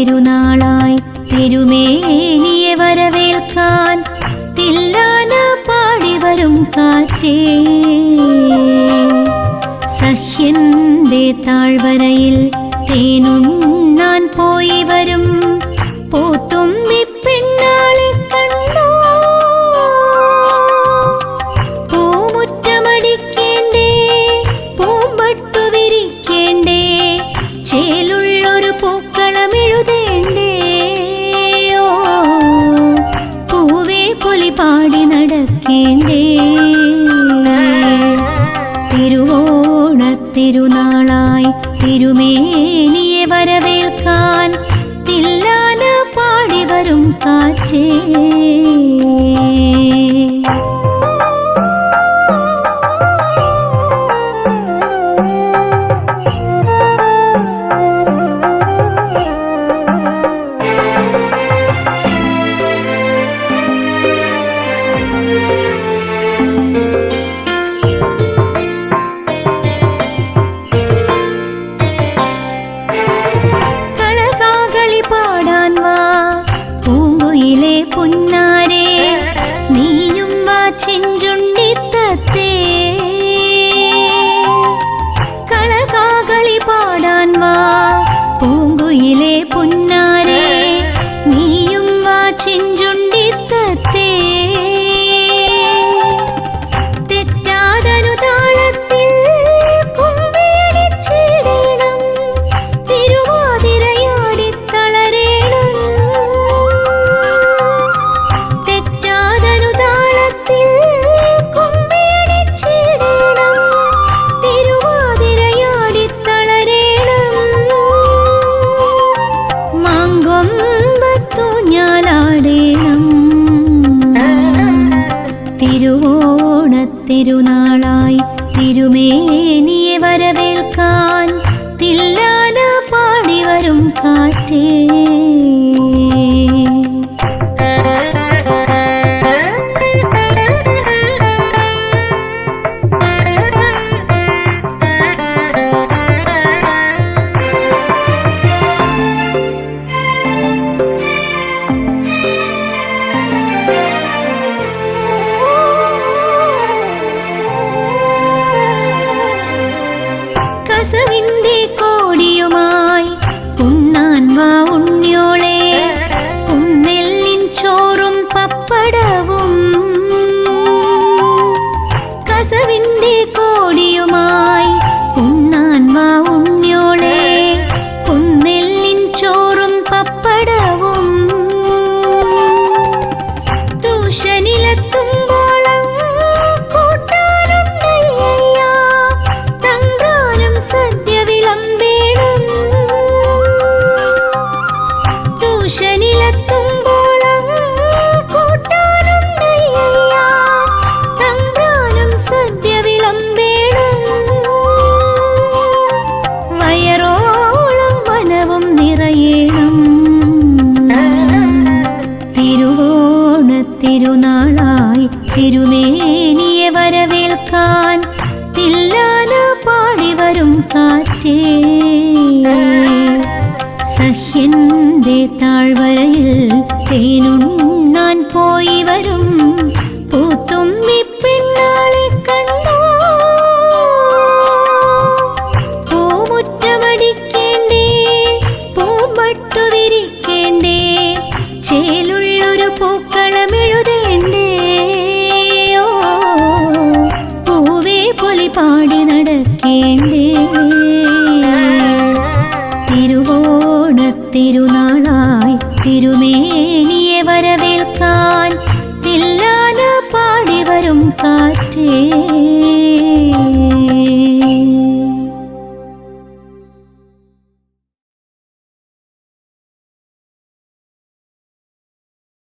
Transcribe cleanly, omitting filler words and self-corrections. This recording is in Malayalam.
തിരുനാളായി തിരുമേനിയെ വരവേൽക്കാൻ തില്ലാന പാടിവരും കാറ്റേ. സഹ്യന്റെ താഴ്വരയിൽ തേനുണ്ണാൻ പോയി വരും പൂത്തുമ്പി പെണ്ണാളെ കണ്ടോ. പൂമുറ്റമടിക്കേണ്ടേ, പൂമ്പട്ടു വിരിക്കേണ്ടേ, ചേലുള്ളൊരു പൂക്കളമെഴുതേണ്ടേ. ഓ പൂവേ പൊലി പാടി നടക്കേണ്ടേ. തിരുവോണത്തിരുനാളായി തിരുമേനിയെ വരവേൽക്കാൻ തില്ലാന പാടിവരും കാറ്റേ. പുന്നാരേ നീയും വാ ചെഞ്ചുണ്ടിത്തത്തേ. കളകാകളി പാടാൻ വാ പൂങ്കുയിലേ പുന്നാരേ നീയും വാ ചെഞ്ചുണ്ടിത്തത്തേ. തെറ്റാതനു താളത്തിൽ കുമ്പിയടിച്ചിടണം, തിരുവാതിരയാടി തളരേണം. തിരുവോണത്തിരുനാളായി തിരുമേനിയെ വരവേൽക്കാൻ തില്ലാന പാടിവരും കാറ്റേ. കസവിന്റെ കോടിയുമായി ഉണ്ണാൻ വാ ഉണ്ണിയോളെ, ഉന്നെല്ലിൻ ചോറും പപ്പടവും. കസവിന്റെ കോടിയുമായി ഉണ്ണാൻ വാ ഉണ്ണിയോളെ, ഉന്നെല്ലിൻ ചോറും പപ്പടവും. ദൂഷനിലെത്തുമ്പോളം ദൂഷനിലെത്തുമ്പോളം കൂട്ടാനുണ്ടയ്യ, തമ്പ്രാനും സദ്യ വിളമ്പേണം. വയറോളം വനവും നിറയേണം. തിരുവോണത്തിരുനാളായി തിരുമേനിയെ വരവേൽക്കാൻ തില്ലാന പാടിവരും കാറ്റേ. സഹ്യന്റെ താഴ്വരയിൽ തേനുണ്ണാൻ പോയി വരും പൂത്തുമ്പി പെണ്ണാളെ കണ്ടോ. പൂമുറ്റമടിക്കേണ്ടേ, പൂമ്പട്ടു വിരിക്കേണ്ടേ, ചേലുള്ളൊരു പൂക്കളമെഴുതേണ്ടേ. ഓ പൂവേ പൊലി പാടി നടക്കേണ്ടേ. തിരുവോണത്തിരുനാളായി തിരുമേനിയെ വരവേൽക്കാൻ തില്ലാന പാടിവരും കാറ്റേ.